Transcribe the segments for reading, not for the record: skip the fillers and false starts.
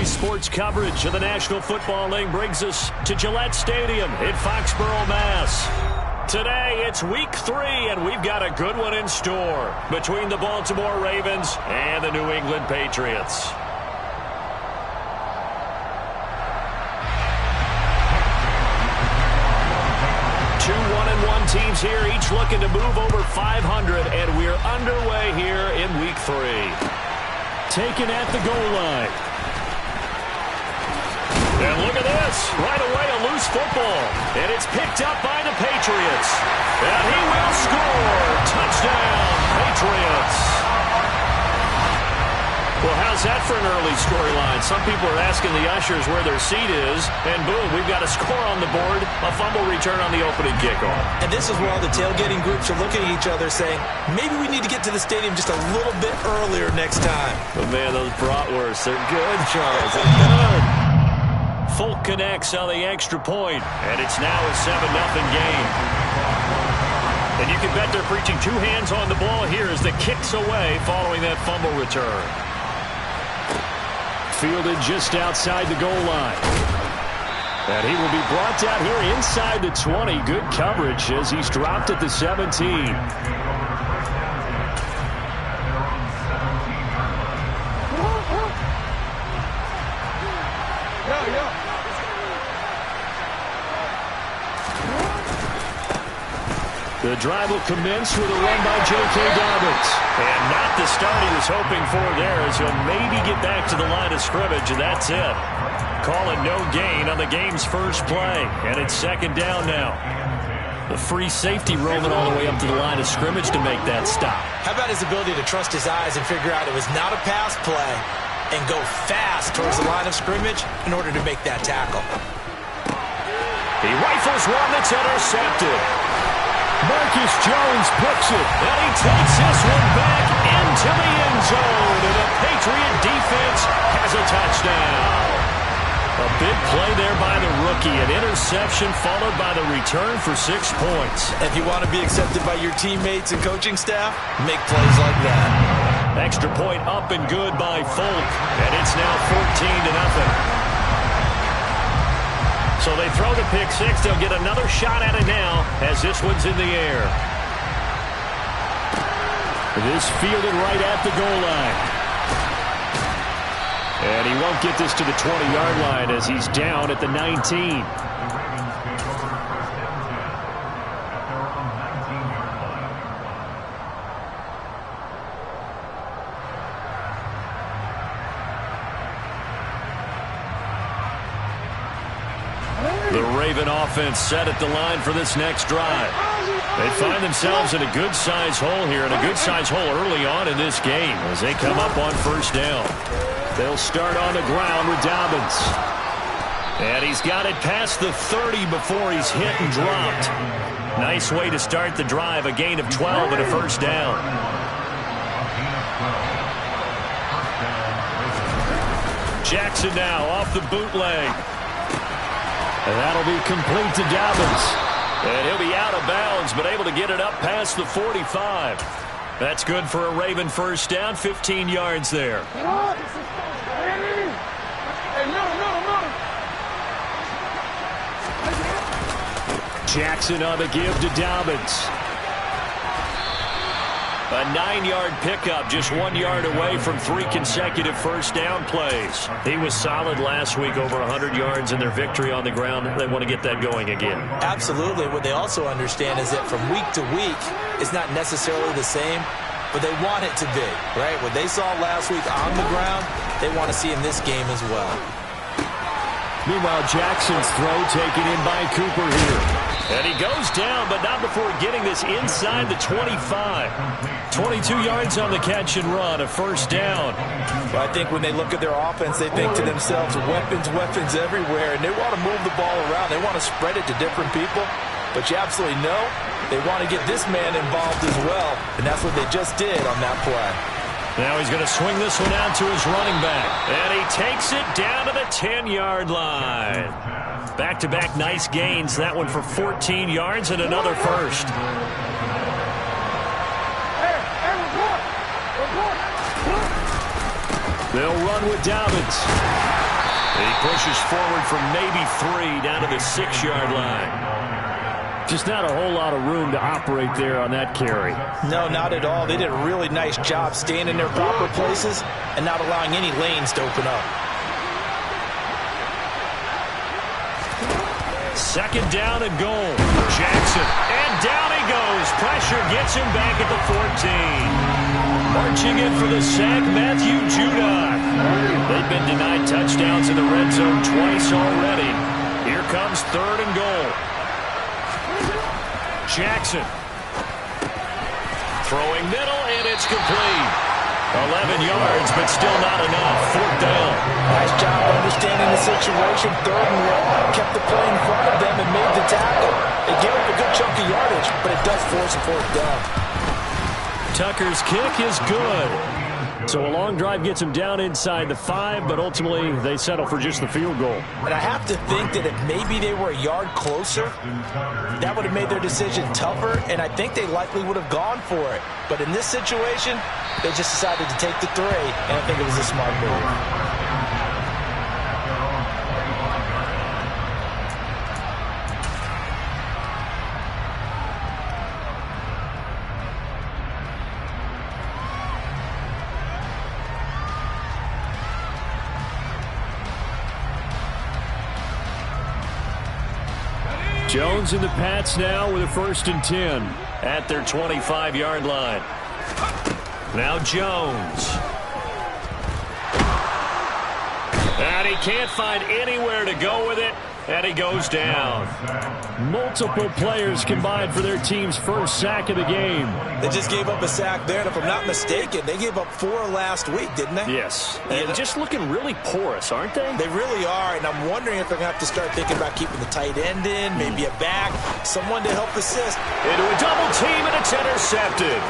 Today's sports coverage of the National Football League brings us to Gillette Stadium in Foxborough, Mass. Today, it's week 3, and we've got a good one in store between the Baltimore Ravens and the New England Patriots. Two 1-1 teams here, each looking to move over 500, and we're underway here in week 3. Taken at the goal line. And look at this. Right away, a loose football. And it's picked up by the Patriots. And he will score. Touchdown, Patriots. Well, how's that for an early storyline? Some people are asking the ushers where their seat is. And boom, we've got a score on the board. A fumble return on the opening kickoff. And this is where all the tailgating groups are looking at each other saying, maybe we need to get to the stadium just a little bit earlier next time. But man, those bratwursts, they're good, Charles. They're good. Folk connects on the extra point, and it's now a 7-0 game. And you can bet they're preaching two hands on the ball here as the kick's away following that fumble return. Fielded just outside the goal line. And he will be brought down here inside the 20. Good coverage as he's dropped at the 17. The drive will commence with a run by J.K. Dobbins. And not the start he was hoping for there, as he'll maybe get back to the line of scrimmage, and that's it. Calling no gain on the game's first play, and it's second down now. The free safety roaming all the way up to the line of scrimmage to make that stop. How about his ability to trust his eyes and figure out it was not a pass play and go fast towards the line of scrimmage in order to make that tackle. He rifles one that's intercepted. Marcus Jones picks it, and he takes this one back into the end zone, and the Patriot defense has a touchdown. A big play there by the rookie, an interception followed by the return for 6 points. If you want to be accepted by your teammates and coaching staff, make plays like that. Extra point up and good by Folk, and it's now 14-0. So they throw the pick six. They'll get another shot at it now as this one's in the air. This fielded right at the goal line. And he won't get this to the 20-yard line as he's down at the 19. The Raven offense set at the line for this next drive. They find themselves in a good-sized hole here, and a good-sized hole early on in this game as they come up on first down. They'll start on the ground with Dobbins. And he's got it past the 30 before he's hit and dropped. Nice way to start the drive, a gain of 12 and a first down. Jackson now off the bootleg. And that'll be complete to Dobbins. And he'll be out of bounds, but able to get it up past the 45. That's good for a Raven first down, 15 yards there. Jackson on the give to Dobbins. A 9-yard pickup, just 1 yard away from 3 consecutive first down plays. He was solid last week, over 100 yards in their victory on the ground. They want to get that going again. Absolutely. What they also understand is that from week to week, it's not necessarily the same, but they want it to be, right? What they saw last week on the ground, they want to see in this game as well. Meanwhile, Jackson's throw taken in by Cooper here. And he goes down, but not before getting this inside the 25. 22 yards on the catch and run, a first down. Well, I think when they look at their offense, they think to themselves, weapons, weapons everywhere, and they want to move the ball around. They want to spread it to different people. But you absolutely know they want to get this man involved as well, and that's what they just did on that play. Now he's going to swing this one out to his running back. And he takes it down to the 10-yard line. Back-to-back nice gains. That one for 14 yards and another first. They'll run with Dobbins. He pushes forward from maybe 3 down to the 6-yard line. Just not a whole lot of room to operate there on that carry. No, not at all. They did a really nice job staying in their proper places and not allowing any lanes to open up. 2nd down and goal. Jackson. And down he goes. Pressure gets him back at the 14. Marching in for the sack, Matthew Judon. They've been denied touchdowns in the red zone twice already. Here comes 3rd and goal. Jackson. Throwing middle, and it's complete. 11 yards, but still not enough. 4th down. Nice job understanding the situation. 3rd and 1. Kept the play in front of them and made the tackle. They gave up a good chunk of yardage, but it does force a 4th down. Tucker's kick is good. So a long drive gets them down inside the 5, but ultimately they settle for just the field goal. And I have to think that if maybe they were a yard closer, that would have made their decision tougher, and I think they likely would have gone for it. But in this situation, they just decided to take the 3, and I think it was a smart move. Jones and the Pats now with a 1st and 10 at their 25-yard line. Now Jones. And he can't find anywhere to go with it, and he goes down. Multiple players combined for their team's 1st sack of the game. They just gave up a sack there, and if I'm not mistaken, they gave up 4 last week, didn't they? Yes. And just looking really porous, aren't they? They really are, and I'm wondering if they're going to have to start thinking about keeping the tight end in, maybe a back, someone to help assist. Into a double team, and it's intercepted.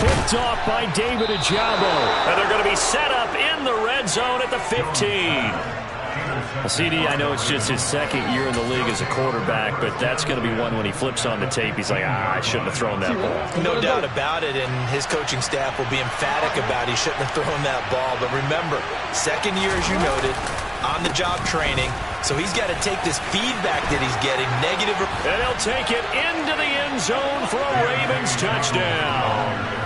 Picked off by David Ajabo. And they're going to be set up in the red zone at the 15. CD, I know it's just his 2nd year in the league as a quarterback, but that's going to be one when he flips on the tape, he's like, I shouldn't have thrown that ball. No doubt about it, and his coaching staff will be emphatic about he shouldn't have thrown that ball. But remember, 2nd year, as you noted, on-the-job training, so he's got to take this feedback that he's getting, negative. And he'll take it into the end zone for a Ravens touchdown.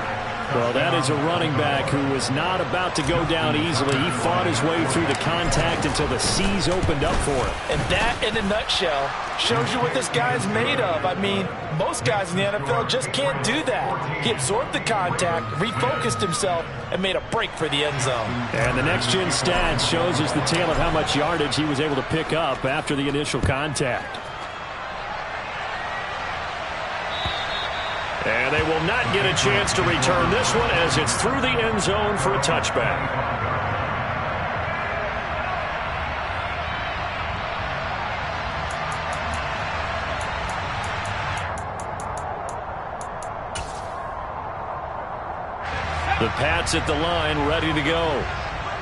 Well, that is a running back who was not about to go down easily. He fought his way through the contact until the seas opened up for him. And that, in a nutshell, shows you what this guy's made of. I mean, most guys in the NFL just can't do that. He absorbed the contact, refocused himself, and made a break for the end zone. And the next-gen stats shows us the tale of how much yardage he was able to pick up after the initial contact. And they will not get a chance to return this one as it's through the end zone for a touchback. The Pats at the line, ready to go.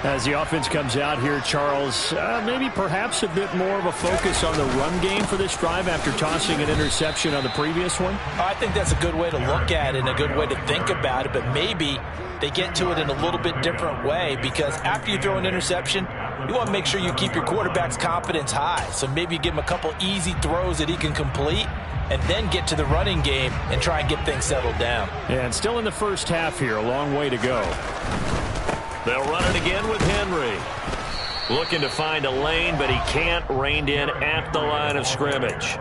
As the offense comes out here, Charles, maybe perhaps a bit more of a focus on the run game for this drive after tossing an interception on the previous one? I think that's a good way to look at it and a good way to think about it, but maybe they get to it in a little bit different way, because after you throw an interception, you want to make sure you keep your quarterback's confidence high. So maybe you give him a couple easy throws that he can complete, and then get to the running game and try and get things settled down. And still in the 1st half here, a long way to go. They'll run it again with Henry. Looking to find a lane, but he can't. Reined in at the line of scrimmage.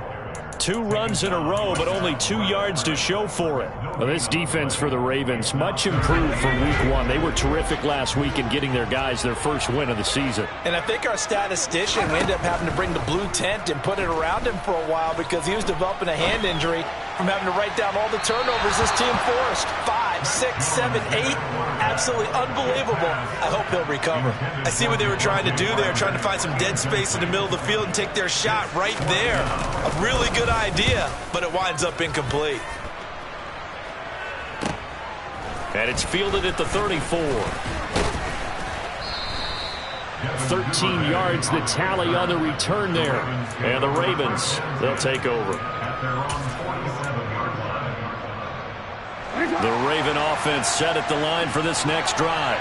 2 runs in a row, but only 2 yards to show for it. Well, this defense for the Ravens, much improved from week 1. They were terrific last week in getting their guys their 1st win of the season. And I think our statistician, we ended up having to bring the blue tent and put it around him for a while because he was developing a hand injury from having to write down all the turnovers this team forced. 5, 6, 7, 8. Absolutely unbelievable. I hope he'll recover. I see what they were trying to do there, trying to find some dead space in the middle of the field and take their shot right there. A really good idea, but it winds up incomplete. And it's fielded at the 34. 13 yards the tally on the return there. And the Ravens, they'll take over. The Raven offense set at the line for this next drive.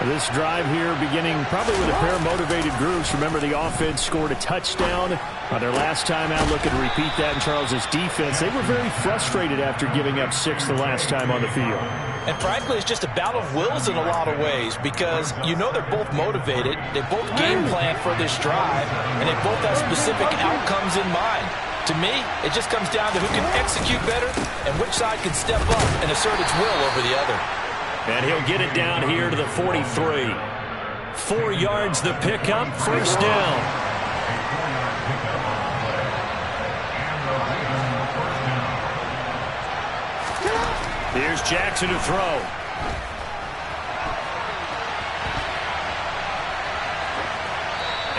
This drive here beginning probably with a pair of motivated groups. Remember, the offense scored a touchdown on their last time out. Looking to repeat that in Charles' defense. They were very frustrated after giving up 6 the last time on the field. And frankly, it's just a battle of wills in a lot of ways because you know they're both motivated. They both game plan for this drive, and they both have specific outcomes in mind. To me, it just comes down to who can execute better and which side can step up and assert its will over the other. And he'll get it down here to the 43. 4 yards the pickup, first down. Here's Jackson to throw.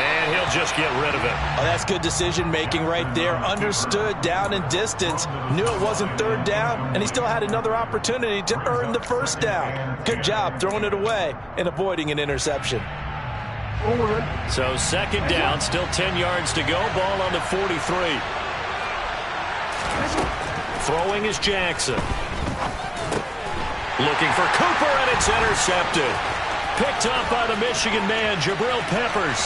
And he'll just get rid of it. Oh, that's good decision-making right there. Understood down and distance. Knew it wasn't third down, and he still had another opportunity to earn the first down. Good job throwing it away and avoiding an interception. So second down, still 10 yards to go. Ball on the 43. Throwing is Jackson. Looking for Cooper, and it's intercepted. Picked up by the Michigan man, Jabril Peppers.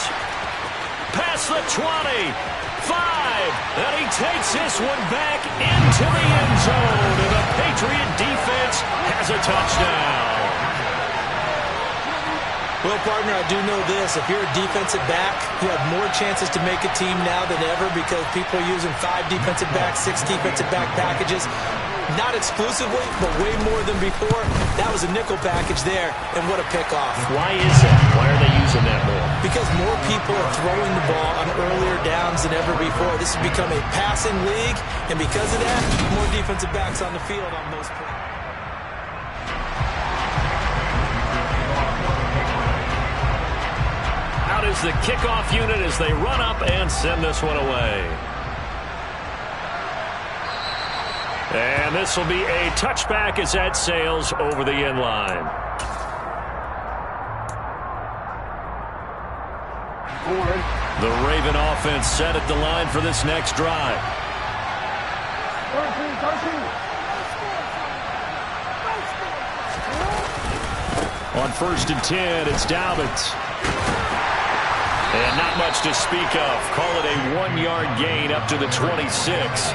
Past the 20, 5, and he takes this one back into the end zone, and the Patriot defense has a touchdown. Well, partner, I do know this. If you're a defensive back, you have more chances to make a team now than ever because people are using 5 defensive backs, 6 defensive back packages. Not exclusively, but way more than before. That was a nickel package there, and what a pickoff. Why is that? Why are they using that more? Because more people are throwing the ball on earlier downs than ever before. This has become a passing league, and because of that, more defensive backs on the field on most plays. Out is the kickoff unit as they run up and send this one away. And this will be a touchback as that sails over the end line. The Raven offense set at the line for this next drive. On 1st and 10, it's Dobbins. And not much to speak of. Call it a 1-yard gain up to the 26.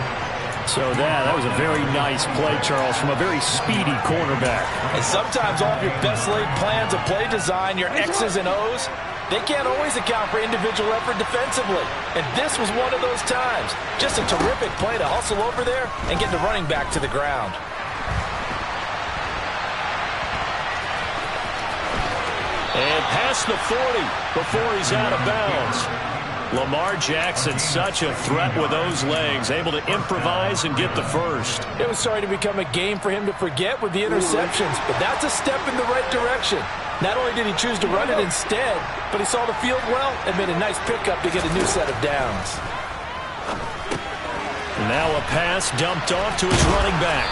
So that was a very nice play, Charles, from a very speedy cornerback. And sometimes all of your best laid plans of play design, your X's and O's, they can't always account for individual effort defensively. And this was one of those times. Just a terrific play to hustle over there and get the running back to the ground. And past the 40 before he's out of bounds. Lamar Jackson, such a threat with those legs, able to improvise and get the first. It was starting to become a game for him to forget with the interceptions, but that's a step in the right direction. Not only did he choose to run it instead, but he saw the field well and made a nice pickup to get a new set of downs. Now a pass dumped off to his running back.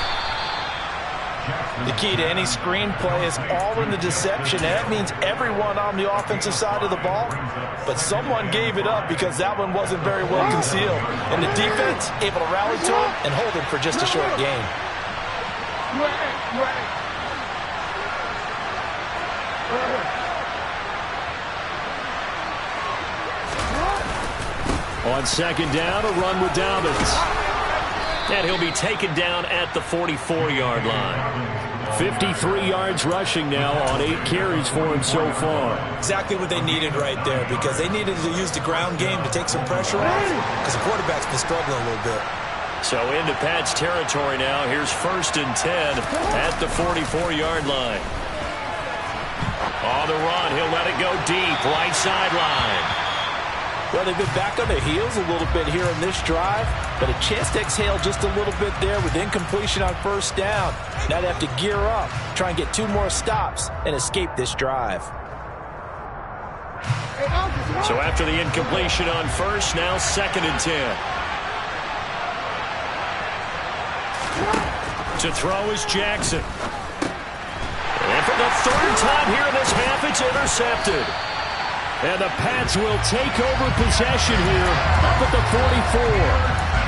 The key to any screenplay is all in the deception, and that means everyone on the offensive side of the ball. But someone gave it up because that one wasn't very well concealed. And the defense able to rally to him and hold him for just a short gain. On second down, a run with Dobbins. And he'll be taken down at the 44-yard line. 53 yards rushing now on 8 carries for him so far. Exactly what they needed right there because they needed to use the ground game to take some pressure off because the quarterback's been struggling a little bit. So into Pat's territory now. Here's 1st and 10 at the 44-yard line. On the run, he'll let it go deep, right sideline. Well, they've been back on their heels a little bit here in this drive, but a chance to exhale just a little bit there with incompletion on 1st down. Now they have to gear up, try and get 2 more stops, and escape this drive. So after the incompletion on 1st, now 2nd and 10. To throw is Jackson. And for the 3rd time here in this half, it's intercepted. And the Pats will take over possession here up at the 44.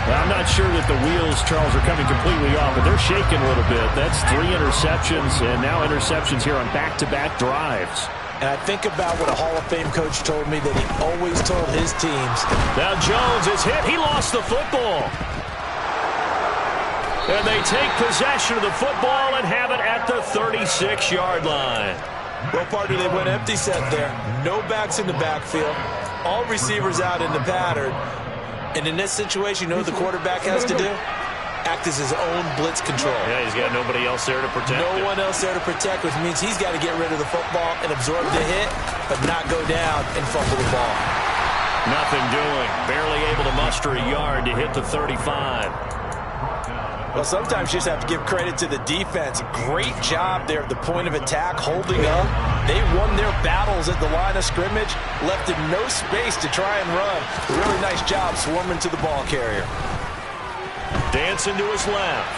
Well, I'm not sure that the wheels, Charles, are coming completely off, but they're shaking a little bit. That's 3 interceptions, and now interceptions here on back-to-back drives. And I think about what a Hall of Fame coach told me that he always told his teams. Now Jones is hit. He lost the football. And they take possession of the football and have it at the 36-yard line. Well, partner, they went empty set there. No backs in the backfield. All receivers out in the pattern. And in this situation, you know what the quarterback has to do? Act as his own blitz control. Yeah, he's got nobody else there to protect No one else there to protect, which means he's got to get rid of the football and absorb the hit, but not go down and fumble the ball. Nothing doing. Barely able to muster a yard to hit the 35. Well, sometimes you just have to give credit to the defense. Great job there at the point of attack, holding up. They won their battles at the line of scrimmage, left him no space to try and run. Really nice job swarming to the ball carrier. Dancing to his left.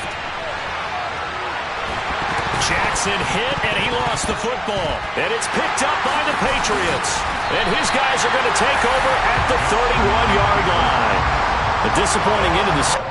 Jackson hit, and he lost the football. And it's picked up by the Patriots. And his guys are going to take over at the 31-yard line. A disappointing end of the...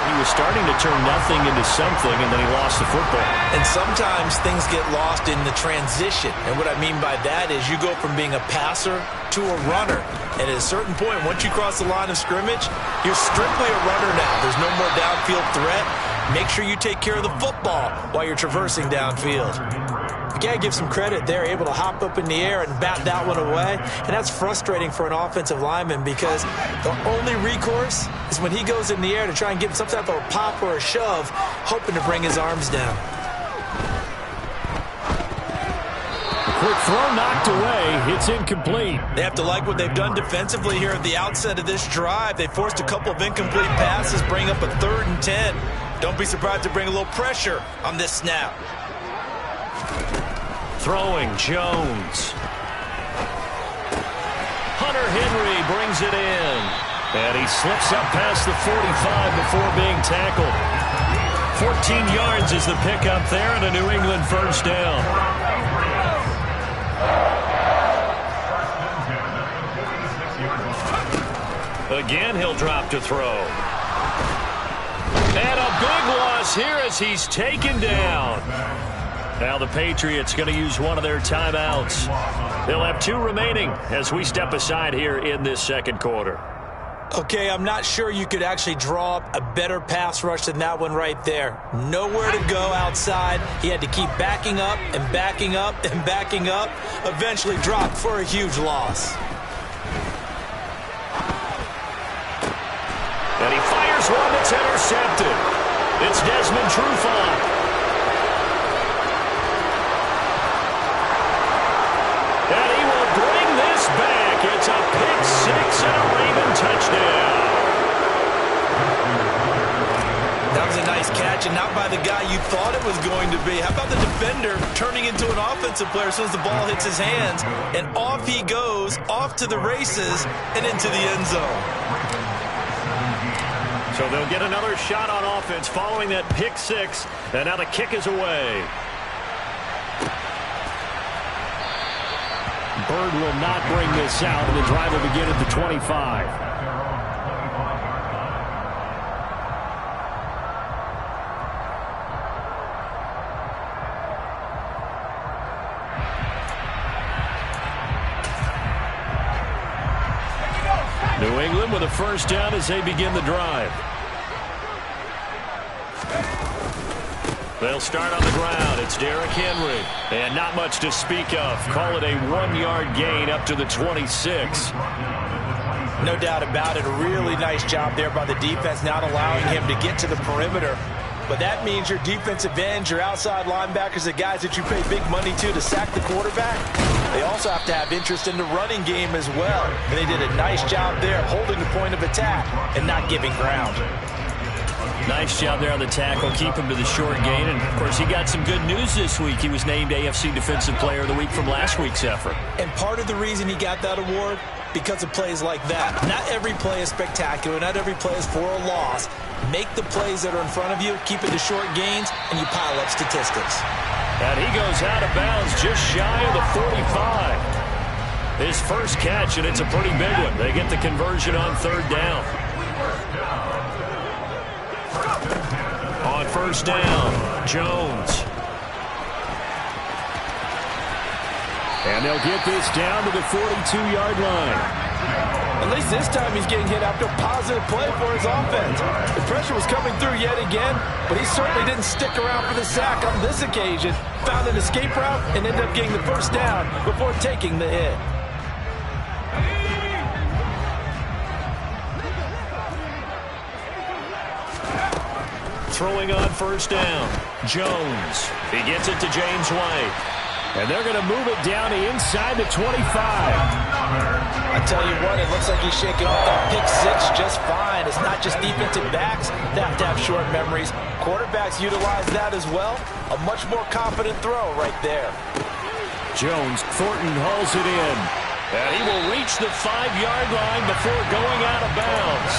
He was starting to turn nothing into something, and then he lost the football. And sometimes things get lost in the transition. And what I mean by that is you go from being a passer to a runner. And at a certain point, once you cross the line of scrimmage, you're strictly a runner now. There's no more downfield threat. Make sure you take care of the football while you're traversing downfield. You got to give some credit there, able to hop up in the air and bat that one away. And that's frustrating for an offensive lineman because the only recourse is when he goes in the air to try and get some type of a pop or a shove, hoping to bring his arms down. Quick throw knocked away. It's incomplete. They have to like what they've done defensively here at the outset of this drive. They forced a couple of incomplete passes, bring up a 3rd and 10. Don't be surprised to bring a little pressure on this snap. Throwing Jones. Hunter Henry brings it in. And he slips up past the 45 before being tackled. 14 yards is the pickup there and a New England first down. Again, he'll drop to throw. And a big loss here as he's taken down. Now the Patriots going to use one of their timeouts. They'll have 2 remaining as we step aside here in this second quarter. Okay, I'm not sure you could actually draw up a better pass rush than that one right there. Nowhere to go outside. He had to keep backing up and backing up and backing up. Eventually dropped for a huge loss. And he fires one that's intercepted. It's Desmond Trufant. And he will bring this back. It's a pick 6 and a Raven touchdown. That was a nice catch, and not by the guy you thought it was going to be. How about the defender turning into an offensive player as soon as the ball hits his hands? And off he goes, off to the races, and into the end zone. So they'll get another shot on offense following that pick 6, and now the kick is away. Bird will not bring this out, and the drive will begin at the 25. New England with a first down as they begin the drive. They'll start on the ground. It's Derrick Henry. And not much to speak of. Call it a 1-yard gain up to the 26. No doubt about it. A really nice job there by the defense, not allowing him to get to the perimeter. But that means your defensive ends, your outside linebackers, the guys that you pay big money to sack the quarterback, they also have to have interest in the running game as well. And they did a nice job there holding the point of attack and not giving ground. Nice job there on the tackle. Keep him to the short gain. And, of course, he got some good news this week. He was named AFC Defensive Player of the Week from last week's effort. And part of the reason he got that award, because of plays like that. Not every play is spectacular. Not every play is for a loss. Make the plays that are in front of you, keep it to short gains, and you pile up statistics. And he goes out of bounds just shy of the 45. His first catch, and it's a pretty big one. They get the conversion on 3rd down. On 1st down, Jones. And they'll get this down to the 42-yard line. At least this time he's getting hit after a positive play for his offense. The pressure was coming through yet again, but he certainly didn't stick around for the sack on this occasion. Found an escape route and ended up getting the first down before taking the hit. Throwing on first down. Jones. He gets it to James White. And they're going to move it down to inside the 25. I tell you what, it looks like he's shaking off that pick six just fine. It's not just defensive backs that have to have short memories. Quarterbacks utilize that as well. A much more confident throw right there. Jones, Thornton hauls it in. And he will reach the 5-yard line before going out of bounds.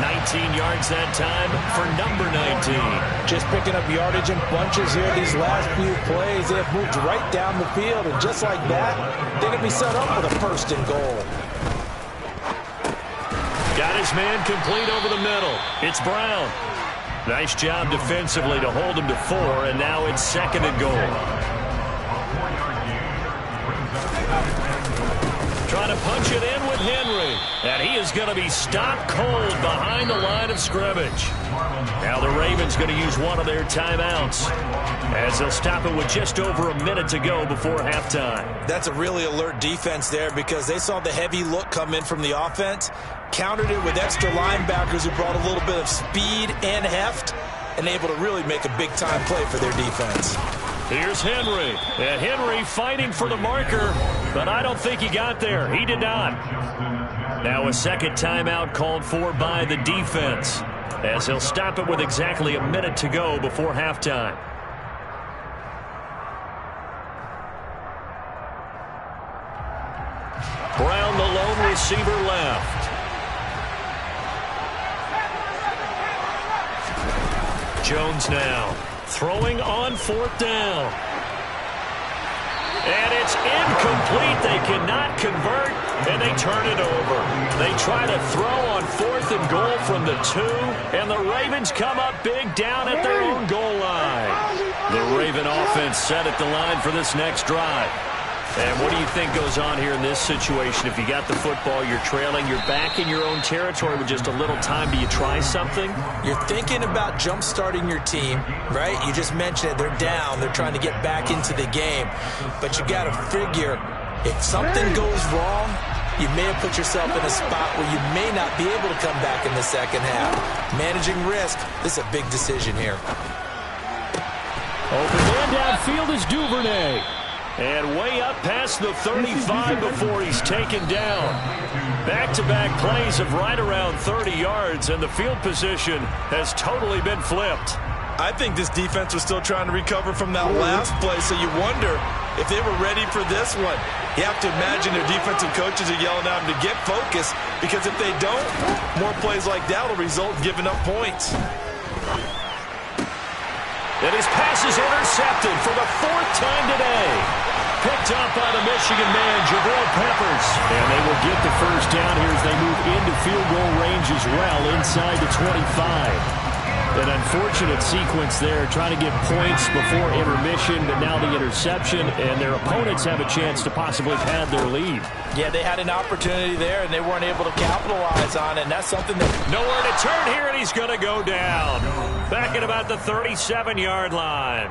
19 yards that time for number 19. Just picking up yardage in bunches here these last few plays. They have moved right down the field, and just like that, they're going to be set up with a first and goal. Got his man complete over the middle. It's Brown. Nice job defensively to hold him to 4, and now it's second and goal. Trying to punch it in with Henry. And he is going to be stopped cold behind the line of scrimmage. Now the Ravens going to use one of their timeouts as they'll stop it with just over a minute to go before halftime. That's a really alert defense there because they saw the heavy look come in from the offense, countered it with extra linebackers who brought a little bit of speed and heft, and able to really make a big-time play for their defense. Here's Henry. And Henry fighting for the marker, but I don't think he got there. He did not. Now a second timeout called for by the defense as he'll stop it with exactly a minute to go before halftime. Brown, the lone receiver, left. Jones now throwing on fourth down. And it's incomplete. They cannot convert, and they turn it over. They try to throw on fourth and goal from the 2, and the Ravens come up big down at their own goal line. The Raven offense set at the line for this next drive. And what do you think goes on here in this situation? If you got the football, you're trailing, you're back in your own territory with just a little time. Do you try something? You're thinking about jump-starting your team, right? You just mentioned it. They're down. They're trying to get back into the game. But you got to figure, if something goes wrong, you may have put yourself in a spot where you may not be able to come back in the second half. Managing risk, this is a big decision here. Open man downfield is Duvernay. And way up past the 35 before he's taken down. Back-to-back plays of right around 30 yards, and the field position has totally been flipped. I think this defense was still trying to recover from that last play, so you wonder if they were ready for this one. You have to imagine their defensive coaches are yelling at them to get focused, because if they don't, more plays like that will result in giving up points. And his pass is intercepted for the 4th time today. Picked up by the Michigan man, Jabril Peppers. And they will get the first down here as they move into field goal range as well, inside the 25. An unfortunate sequence there, trying to get points before intermission, but now the interception, and their opponents have a chance to possibly pad their lead. Yeah, they had an opportunity there, and they weren't able to capitalize on it, and that's something that... Nowhere to turn here, and he's going to go down. Back at about the 37-yard line.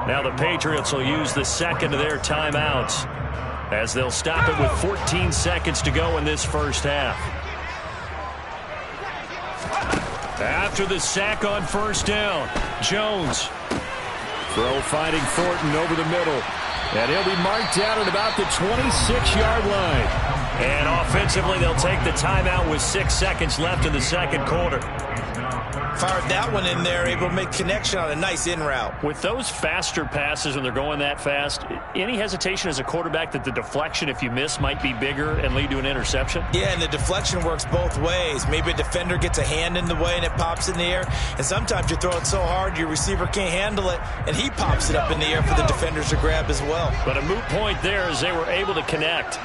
Now the Patriots will use the second of their timeouts as they'll stop it with 14 seconds to go in this first half. After the sack on first down, Jones. Throw finding Thornton over the middle. And he'll be marked down at about the 26-yard line. And offensively, they'll take the timeout with 6 seconds left in the second quarter. Fired that one in there, able to make connection on a nice in route. With those faster passes when they're going that fast, any hesitation as a quarterback that the deflection, if you miss, might be bigger and lead to an interception? Yeah, and the deflection works both ways. Maybe a defender gets a hand in the way and it pops in the air. And sometimes you throw it so hard your receiver can't handle it, and he pops it up in the air for the defenders to grab as well. But a moot point there as they were able to connect.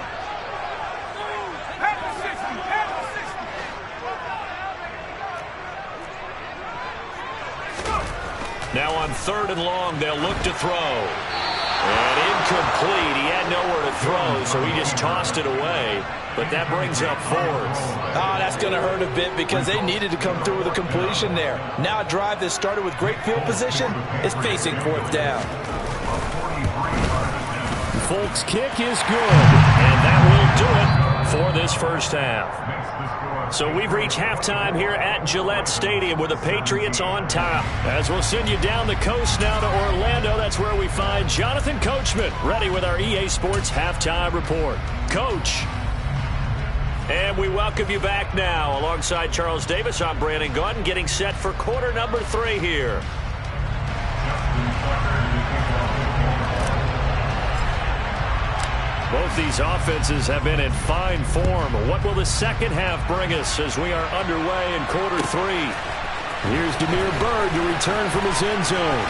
Now on 3rd and long, they'll look to throw. And incomplete. He had nowhere to throw, so he just tossed it away. But that brings up 4th. That's going to hurt a bit because they needed to come through with a completion there. Now a drive that started with great field position is facing 4th down. Folk's kick is good. And that will do it for this first half. So we've reached halftime here at Gillette Stadium with the Patriots on top. As we'll send you down the coast now to Orlando, that's where we find Jonathan Coachman ready with our EA Sports Halftime Report. Coach. And we welcome you back now. Alongside Charles Davis, I'm Brandon Gaudin, getting set for quarter number 3 here. Both these offenses have been in fine form. What will the second half bring us as we are underway in quarter 3? Here's Damiere Byrd to return from his end zone.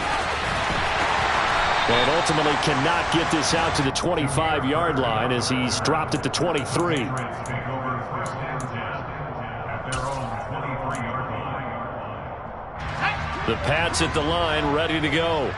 And ultimately cannot get this out to the 25-yard line as he's dropped at the 23. The Pats at the line, ready to go.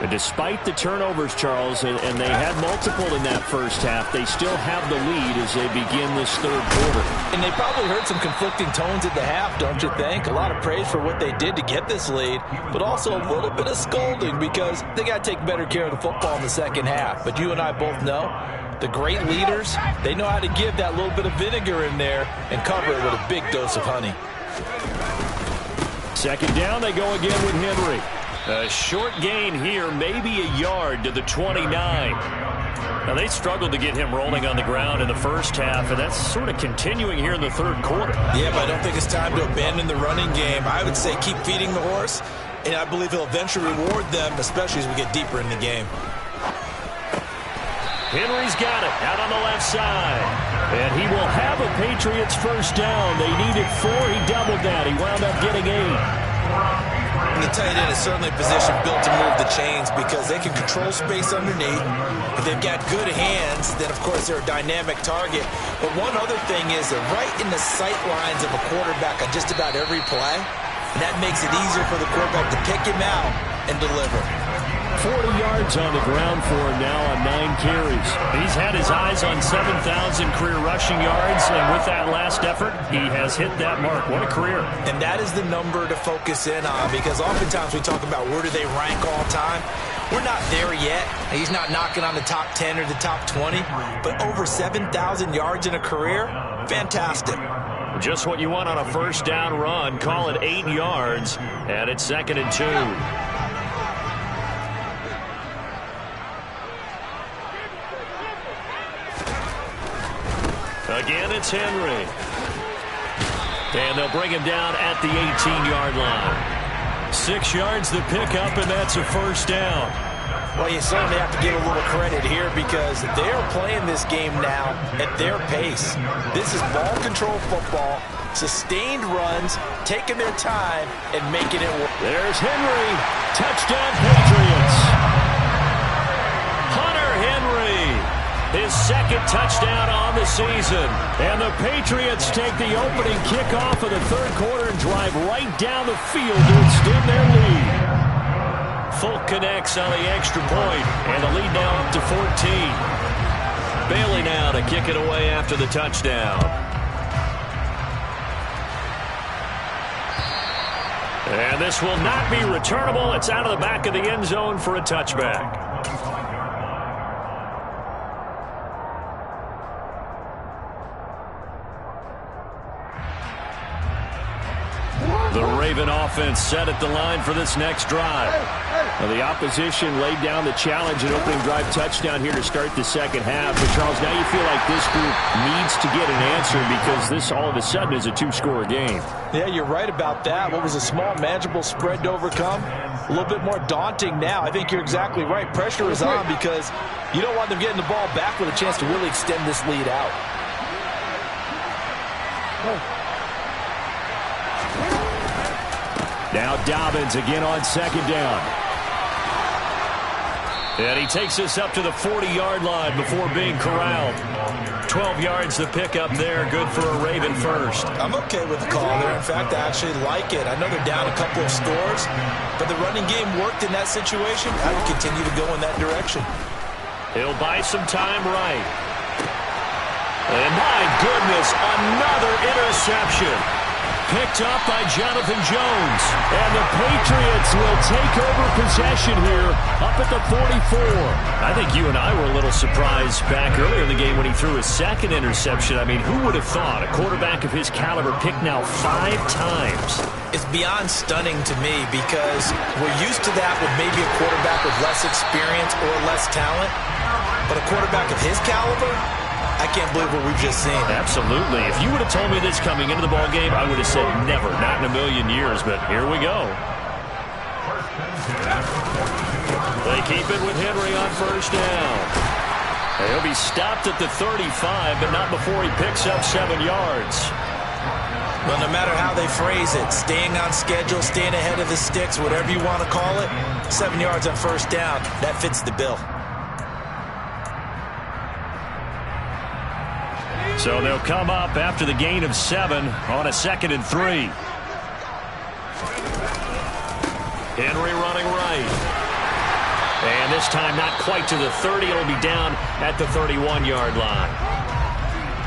And despite the turnovers, Charles, and they had multiple in that first half, they still have the lead as they begin this 3rd quarter. And they probably heard some conflicting tones at the half, don't you think? A lot of praise for what they did to get this lead, but also a little bit of scolding because they got to take better care of the football in the second half. But you and I both know the great leaders, they know how to give that little bit of vinegar in there and cover it with a big dose of honey. 2nd down, they go again with Henry. A short gain here, maybe a yard to the 29. Now, they struggled to get him rolling on the ground in the first half, and that's sort of continuing here in the 3rd quarter. Yeah, but I don't think it's time to abandon the running game. I would say keep feeding the horse, and I believe he'll eventually reward them, especially as we get deeper in the game. Henry's got it out on the left side. And he will have a Patriots first down. They needed 4. He doubled that. He wound up getting 8. And the tight end is certainly a position built to move the chains because they can control space underneath. If they've got good hands, then, of course, they're a dynamic target. But one other thing is they're right in the sight lines of a quarterback on just about every play. And that makes it easier for the quarterback to pick him out and deliver. 40 yards on the ground for him now on 9 carries. He's had his eyes on 7,000 career rushing yards, and with that last effort, he has hit that mark. What a career. And that is the number to focus in on because oftentimes we talk about where do they rank all time. We're not there yet. He's not knocking on the top 10 or the top 20, but over 7,000 yards in a career, fantastic. Just what you want on a first down run. Call it 8 yards, and it's 2nd and 2. Again, it's Henry. And they'll bring him down at the 18-yard line. 6 yards to pick up, and that's a first down. Well, you certainly have to give a little credit here because they're playing this game now at their pace. This is ball control football, sustained runs, taking their time, and making it work. There's Henry. Touchdown, Patriots. Hunter Henry. His 2nd touchdown on the season. And the Patriots take the opening kickoff of the 3rd quarter and drive right down the field to extend their lead. Folk connects on the extra point, and the lead now up to 14. Bailey now to kick it away after the touchdown. And this will not be returnable. It's out of the back of the end zone for a touchback. The Raven offense set at the line for this next drive. Well, the opposition laid down the challenge and opening drive touchdown here to start the second half. But, Charles, now you feel like this group needs to get an answer because this all of a sudden is a 2-score game. Yeah, you're right about that. What was a small, manageable spread to overcome? A little bit more daunting now. I think you're exactly right. Pressure is on because you don't want them getting the ball back with a chance to really extend this lead out. Now Dobbins again on 2nd down. And he takes us up to the 40-yard line before being corralled. 12 yards the pickup there. Good for a Raven first. I'm okay with the call there. In fact, I actually like it. I know they're down a couple of scores, but the running game worked in that situation. I would continue to go in that direction. He'll buy some time right. And my goodness, another interception. Picked up by Jonathan Jones. And the Patriots will take over possession here up at the 44. I think you and I were a little surprised back earlier in the game when he threw his second interception. I mean, who would have thought a quarterback of his caliber picked now 5 times? It's beyond stunning to me because we're used to that with maybe a quarterback with less experience or less talent. But a quarterback of his caliber, I can't believe what we've just seen. Absolutely. If you would have told me this coming into the ball game, I would have said never, not in a million years. But here we go. They keep it with Henry on first down. He'll be stopped at the 35, but not before he picks up 7 yards. Well, no matter how they phrase it, staying on schedule, staying ahead of the sticks, whatever you want to call it, 7 yards on first down, that fits the bill. So they'll come up after the gain of 7 on a 2nd and 3. Henry running right. And this time not quite to the 30. It'll be down at the 31-yard line.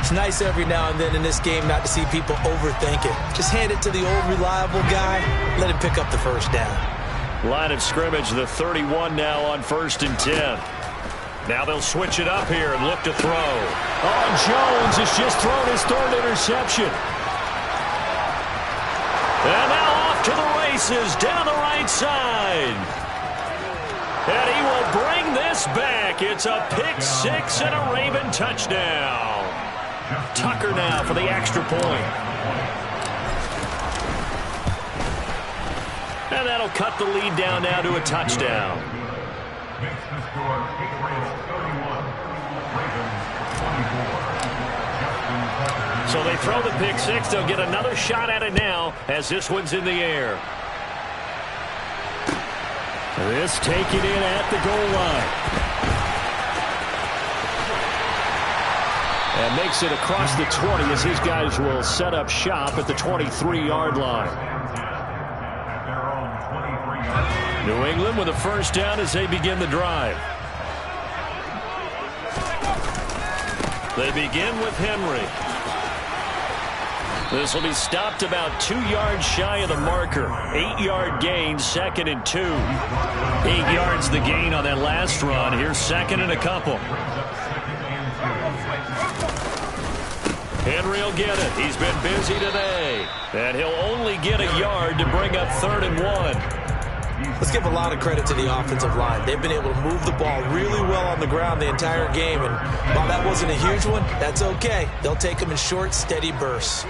It's nice every now and then in this game not to see people overthink it. Just hand it to the old reliable guy. Let him pick up the first down. Line of scrimmage, the 31 now on 1st and 10. Now they'll switch it up here and look to throw. Oh, Jones has just thrown his 3rd interception. And now off to the races down the right side. And he will bring this back. It's a pick 6 and a Raven touchdown. Tucker now for the extra point. And that'll cut the lead down now to a touchdown. So they throw the pick 6. They'll get another shot at it now as this one's in the air. This taken in at the goal line. And makes it across the 20 as his guys will set up shop at the 23-yard line. New England with a first down as they begin the drive. They begin with Henry. This will be stopped about 2 yards shy of the marker. 8-yard gain, 2nd and 2. 8 yards the gain on that last run. Here's 2nd and a couple. Henry will get it. He's been busy today. And he'll only get a yard to bring up 3rd and 1. Let's give a lot of credit to the offensive line. They've been able to move the ball really well on the ground the entire game. And while that wasn't a huge one, that's okay. They'll take them in short, steady bursts.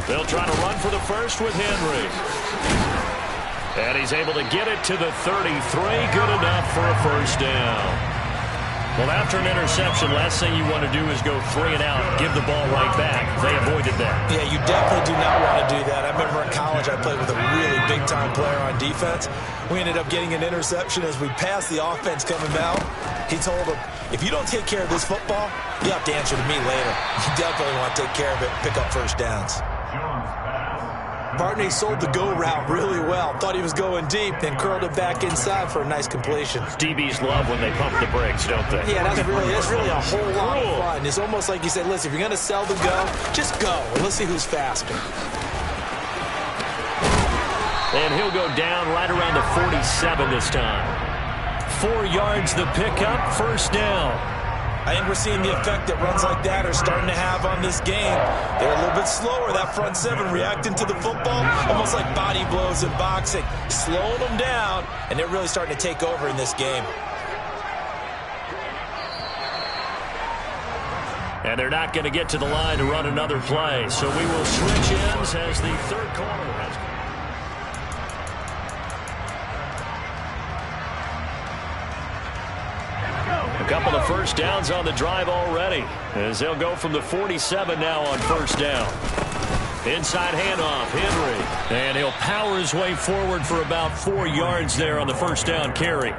They'll try to run for the first with Henry. And he's able to get it to the 33. Good enough for a first down. Well, after an interception, last thing you want to do is go 3 and out, give the ball right back. They avoided that. Yeah, you definitely do not want to do that. I remember in college I played with a really big-time player on defense. We ended up getting an interception as we passed the offense coming out. He told him, if you don't take care of this football, you have to answer to me later. You definitely want to take care of it and pick up first downs. Bartney sold the go route really well. Thought he was going deep, then curled it back inside for a nice completion. DBs love when they pump the brakes, don't they? Yeah, that's really a whole lot of fun. It's almost like you said, listen, if you're going to sell the go, just go, and let's see who's faster. And he'll go down right around the 47 this time. 4 yards the pickup, first down. I think we're seeing the effect that runs like that are starting to have on this game. They're a little bit slower, that front 7 reacting to the football, almost like body blows in boxing, slowing them down, and they're really starting to take over in this game. And they're not going to get to the line to run another play, so we will switch ends as the third quarter has come. A couple of first downs on the drive already as they'll go from the 47 now on first down. Inside handoff, Henry. And he'll power his way forward for about 4 yards there on the first down carry.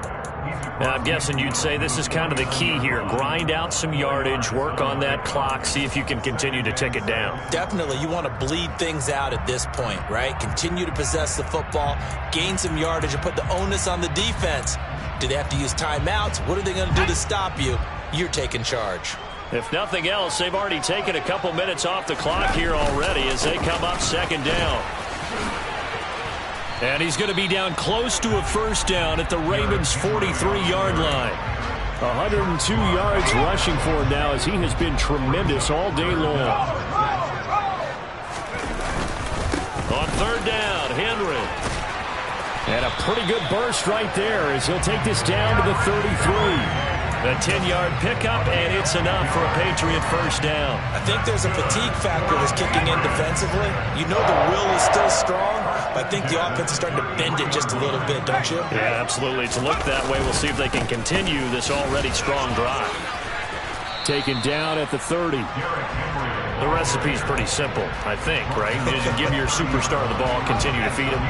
Now, I'm guessing you'd say this is kind of the key here. Grind out some yardage, work on that clock, see if you can continue to tick it down. Definitely, you want to bleed things out at this point, right? Continue to possess the football, gain some yardage, and put the onus on the defense. Do they have to use timeouts? What are they going to do to stop you? You're taking charge. If nothing else, they've already taken a couple minutes off the clock here already as they come up second down. And he's going to be down close to a first down at the Ravens' 43-yard line. 102 yards rushing for him now as he has been tremendous all day long. On third down, Henry. And a pretty good burst right there as he'll take this down to the 33. A 10-yard pickup, and it's enough for a Patriot first down. I think there's a fatigue factor that's kicking in defensively. You know the will is still strong, but I think the offense is starting to bend it just a little bit, don't you? Yeah, absolutely. It's looked that way. We'll see if they can continue this already strong drive. Taken down at the 30. The recipe's pretty simple, I think, right? Just give your superstar the ball, continue to feed him.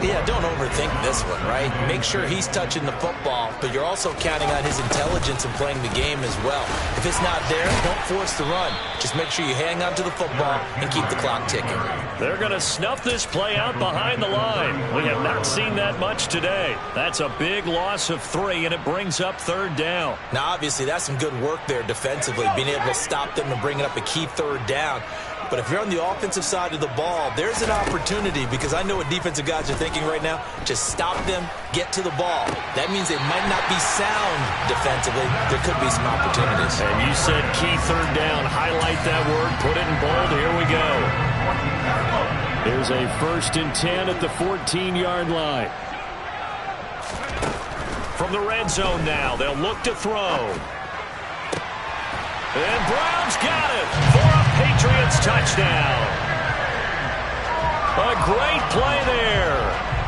Yeah, don't overthink this one, right? Make sure he's touching the football, but you're also counting on his intelligence in playing the game as well. If it's not there, don't force the run. Just make sure you hang on to the football and keep the clock ticking. They're going to snuff this play out behind the line. We have not seen that much today. That's a big loss of 3, and it brings up third down. Now, obviously, that's some good work there defensively, being able to stop them and bringing up a key third down. But if you're on the offensive side of the ball, there's an opportunity, because I know what defensive guys are thinking right now. Just stop them, get to the ball. That means they might not be sound defensively. There could be some opportunities. And you said key third down. Highlight that word. Put it in bold. Here we go. There's a 1st and 10 at the 14-yard line. From the red zone now, they'll look to throw. And Brown's got it for a Patriots touchdown. A great play there.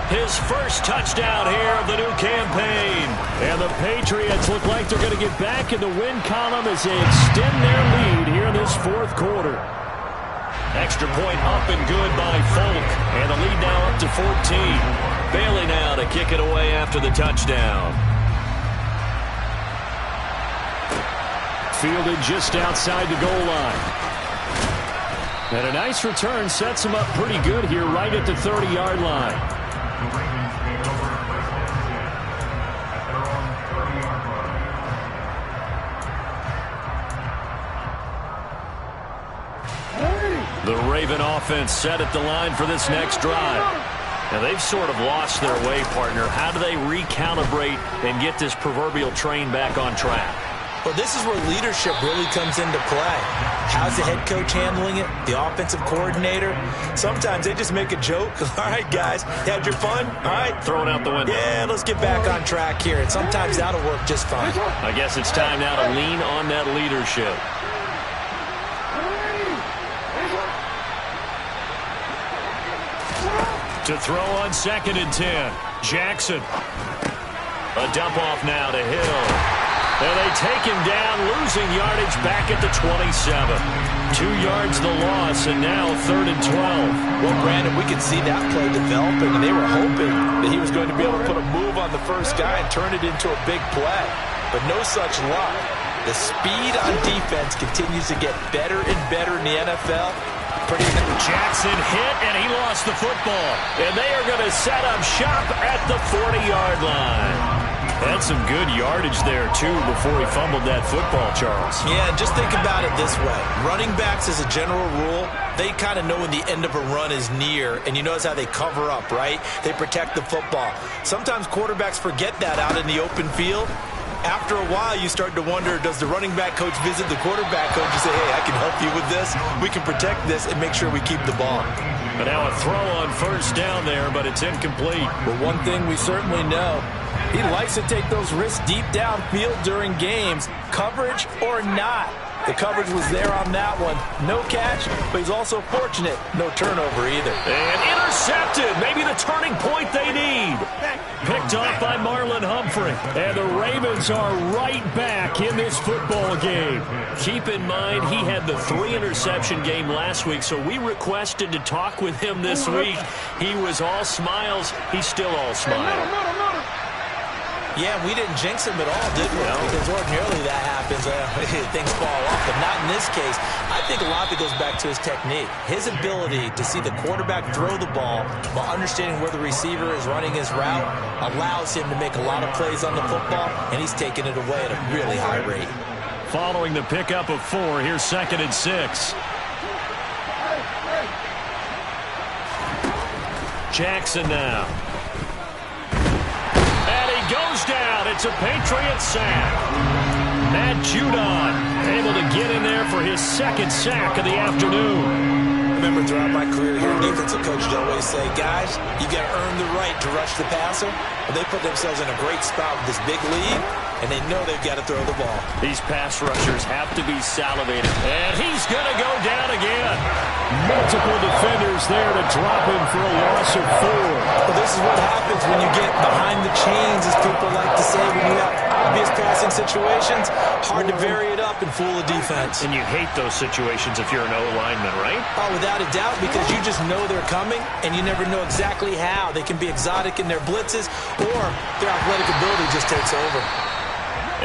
His first touchdown here of the new campaign. And the Patriots look like they're going to get back in the win column as they extend their lead here in this 4th quarter. Extra point up and good by Folk. And the lead now up to 14. Bailey now to kick it away after the touchdown. Fielded just outside the goal line. And a nice return sets him up pretty good here right at the 30-yard line. The Raven offense set at the line for this next drive. Now, they've sort of lost their way, partner. How do they recalibrate and get this proverbial train back on track? Well, this is where leadership really comes into play. How's the head coach handling it? The offensive coordinator? Sometimes they just make a joke. All right, guys, had your fun? All right. Throw it out the window. Yeah, let's get back on track here. And sometimes that'll work just fine. I guess it's time now to lean on that leadership. To throw on 2nd and 10. Jackson. A dump off now to Hill. And they take him down, losing yardage back at the 27. 2 yards the loss, and now 3rd and 12. Well, Brandon, we could see that play developing, and they were hoping that he was going to be able to put a move on the first guy and turn it into a big play. But no such luck. The speed on defense continues to get better and better in the NFL. Jackson hit, and he lost the football. And they are going to set up shop at the 40-yard line. Had some good yardage there, too, before he fumbled that football, Charles. Yeah, just think about it this way. Running backs, as a general rule, they kind of know when the end of a run is near, and you notice how they cover up, right? They protect the football. Sometimes quarterbacks forget that out in the open field. After a while, you start to wonder, does the running back coach visit the quarterback coach and say, hey, I can help you with this, we can protect this, and make sure we keep the ball. But now a throw on first down there, but it's incomplete. Well, one thing we certainly know, he likes to take those risks deep downfield during games, coverage or not. The coverage was there on that one. No catch, but he's also fortunate. No turnover either. And intercepted. Maybe the turning point they need. Picked off by Marlon Humphrey. And the Ravens are right back in this football game. Keep in mind, he had the 3-interception game last week, so we requested to talk with him this week. He was all smiles. He's still all smiles. Yeah, we didn't jinx him at all, did we? No. Because ordinarily that happens. Things fall off, but not in this case. I think a lot of it goes back to his technique. His ability to see the quarterback throw the ball while understanding where the receiver is running his route allows him to make a lot of plays on the football, and he's taking it away at a really high rate. Following the pickup of 4, here's 2nd and 6. Jackson now. And he goes down. It's a Patriot sack. Matt Judon able to get in there for his 2nd sack of the afternoon. I remember throughout my career here, defensive coaches always say, guys, you got to earn the right to rush the passer. And they put themselves in a great spot with this big lead, and they know they've got to throw the ball. These pass rushers have to be salivated. And he's going to go down again. Multiple defenders there to drop him for a loss of 4. Well, this is what happens when you get behind the chains, as people like to say, when you have obvious passing situations. Hard to vary it up and fool a defense. And you hate those situations if you're an O-lineman, right? Oh, without a doubt, because you just know they're coming, and you never know exactly how. They can be exotic in their blitzes, or their athletic ability just takes over.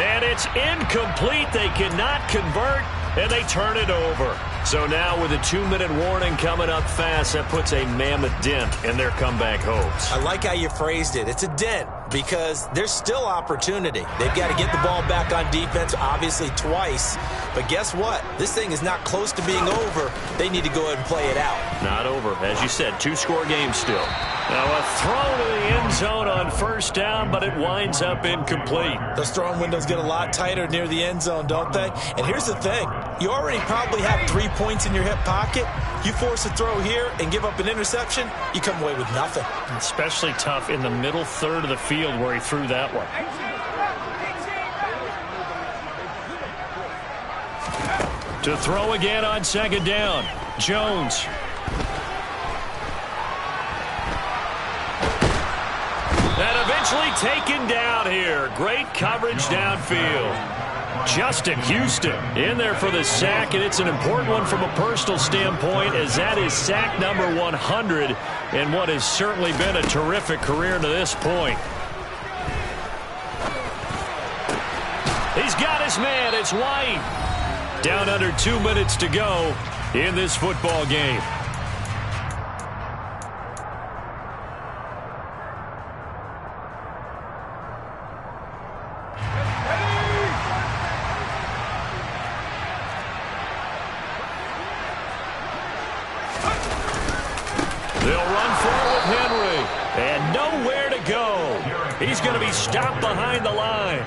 And it's incomplete. They cannot convert, and they turn it over. So now with a 2-minute warning coming up fast, that puts a mammoth dent in their comeback hopes. I like how you phrased it. It's a dent because there's still opportunity. They've got to get the ball back on defense, obviously twice. But guess what? This thing is not close to being over. They need to go ahead and play it out. Not over. As you said, 2-score game still. Now a throw to the end zone on 1st down, but it winds up incomplete. Those throwing windows get a lot tighter near the end zone, don't they? And here's the thing. You already probably have 3 points in your hip pocket. You force a throw here and give up an interception, you come away with nothing. Especially tough in the middle third of the field where he threw that one. To throw again on 2nd down. Jones. And eventually taken down here. Great coverage downfield. Justin Houston in there for the sack, and it's an important one from a personal standpoint, as that is sack number 100 in what has certainly been a terrific career to this point. He's got his man. It's White. Down under 2 minutes to go in this football game. He's going to be stopped behind the line.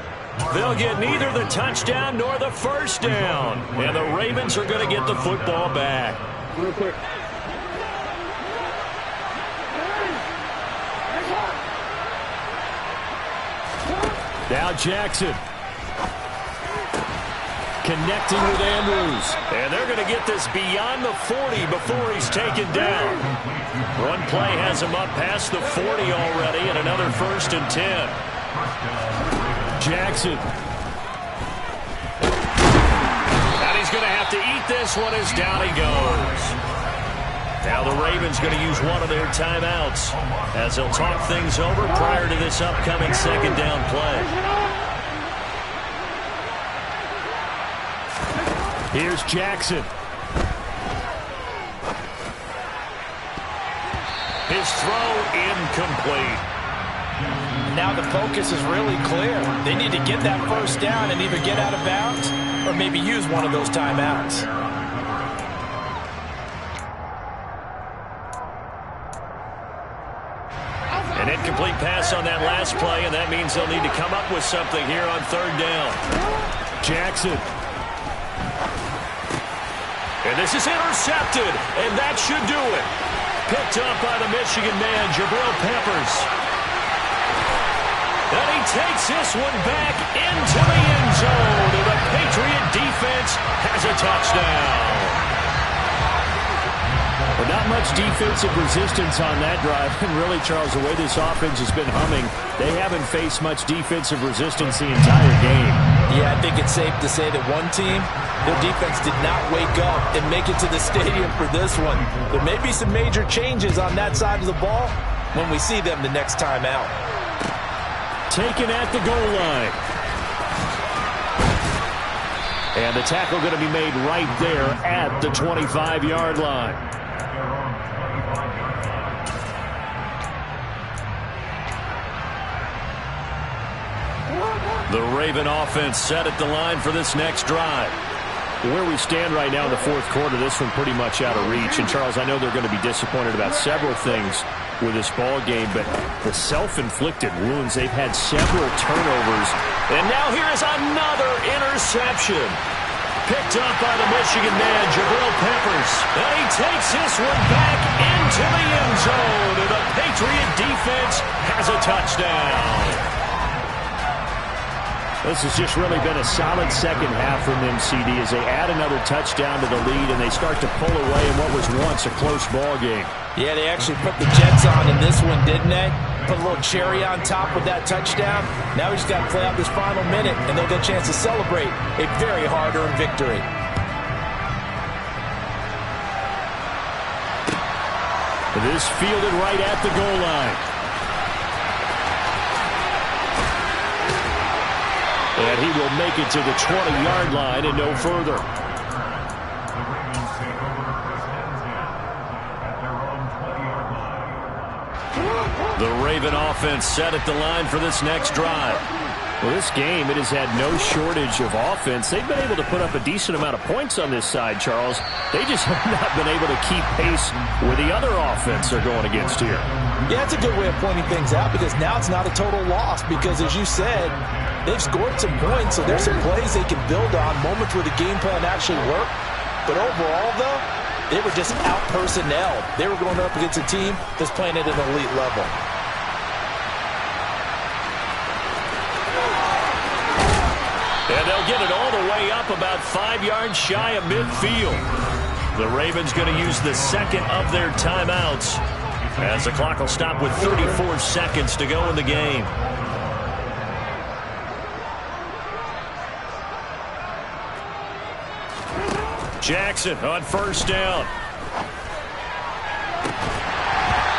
They'll get neither the touchdown nor the 1st down. And the Ravens are going to get the football back. Real quick. Now Jackson. Connecting with Andrews. And they're going to get this beyond the 40 before he's taken down. One play has him up past the 40 already, and another 1st and 10. Jackson. And he's going to have to eat this one as down he goes. Now the Ravens going to use one of their timeouts as they'll talk things over prior to this upcoming 2nd down play. Here's Jackson. His throw incomplete. Now the focus is really clear. They need to get that 1st down and either get out of bounds or maybe use one of those timeouts. An incomplete pass on that last play, and that means they'll need to come up with something here on 3rd down. Jackson. And this is intercepted, and that should do it. Picked up by the Michigan man, Jabril Peppers. And he takes this one back into the end zone, and the Patriot defense has a touchdown. But not much defensive resistance on that drive. And really, Charles, the way this offense has been humming, they haven't faced much defensive resistance the entire game. Yeah, I think it's safe to say that one team, their defense did not wake up and make it to the stadium for this one. There may be some major changes on that side of the ball when we see them the next time out. taken at the goal line. And the tackle going to be made right there at the 25-yard line. The Raven offense set at the line for this next drive. Where we stand right now in the fourth quarter, this one pretty much out of reach. And, Charles, I know they're going to be disappointed about several things with this ball game, but the self-inflicted wounds, they've had several turnovers. And now here is another interception. Picked up by the Michigan man, Jabril Peppers. And he takes this one back into the end zone. And the Patriot defense has a touchdown. This has just really been a solid second half from them, CD, as they add another touchdown to the lead and they start to pull away in what was once a close ball game. Yeah, they actually put the Jets on in this one, didn't they? Put a little cherry on top with that touchdown. Now we just got to play out this final minute, and they'll get a chance to celebrate a very hard-earned victory. This fielded right at the goal line. And he will make it to the 20-yard line and no further. The Raven offense set at the line for this next drive. Well, this game, it has had no shortage of offense. They've been able to put up a decent amount of points on this side, Charles. They just have not been able to keep pace with the other offense they're going against here. Yeah, it's a good way of pointing things out because now it's not a total loss because, as you said, they've scored some points, so there's some plays they can build on, moments where the game plan actually worked. But overall, though, they were just out-personnelled. They were going up against a team that's playing at an elite level. And they'll get it all the way up about 5 yards shy of midfield. The Ravens going to use the second of their timeouts as the clock will stop with 34 seconds to go in the game. Jackson on first down.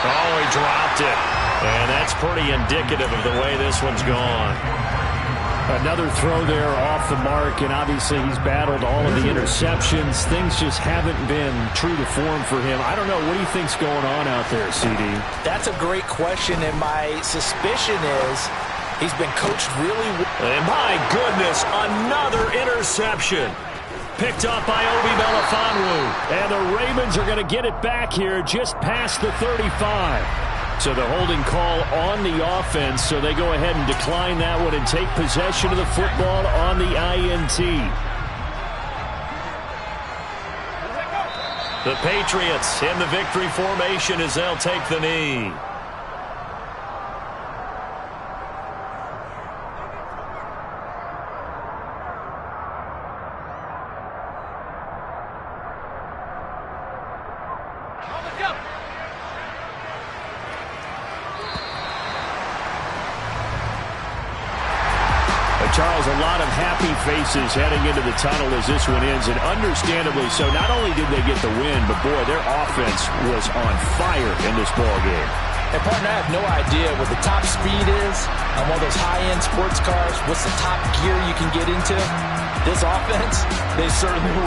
Oh, he dropped it. And that's pretty indicative of the way this one's gone. Another throw there off the mark, and obviously he's battled all of the interceptions. Things just haven't been true to form for him. I don't know. What do you think's going on out there, CD? That's a great question, and my suspicion is he's been coached really well. And my goodness, another interception. Picked up by Obi Melifonwu. And the Ravens are going to get it back here just past the 35. So the holding call on the offense, so they go ahead and decline that one and take possession of the football on the INT. The Patriots in the victory formation as they'll take the knee. Charles, a lot of happy faces heading into the tunnel as this one ends, and understandably so. Not only did they get the win, but, boy, their offense was on fire in this ball game. And, partner, I have no idea what the top speed is on one of those high-end sports cars. What's the top gear you can get into? This offense, they certainly were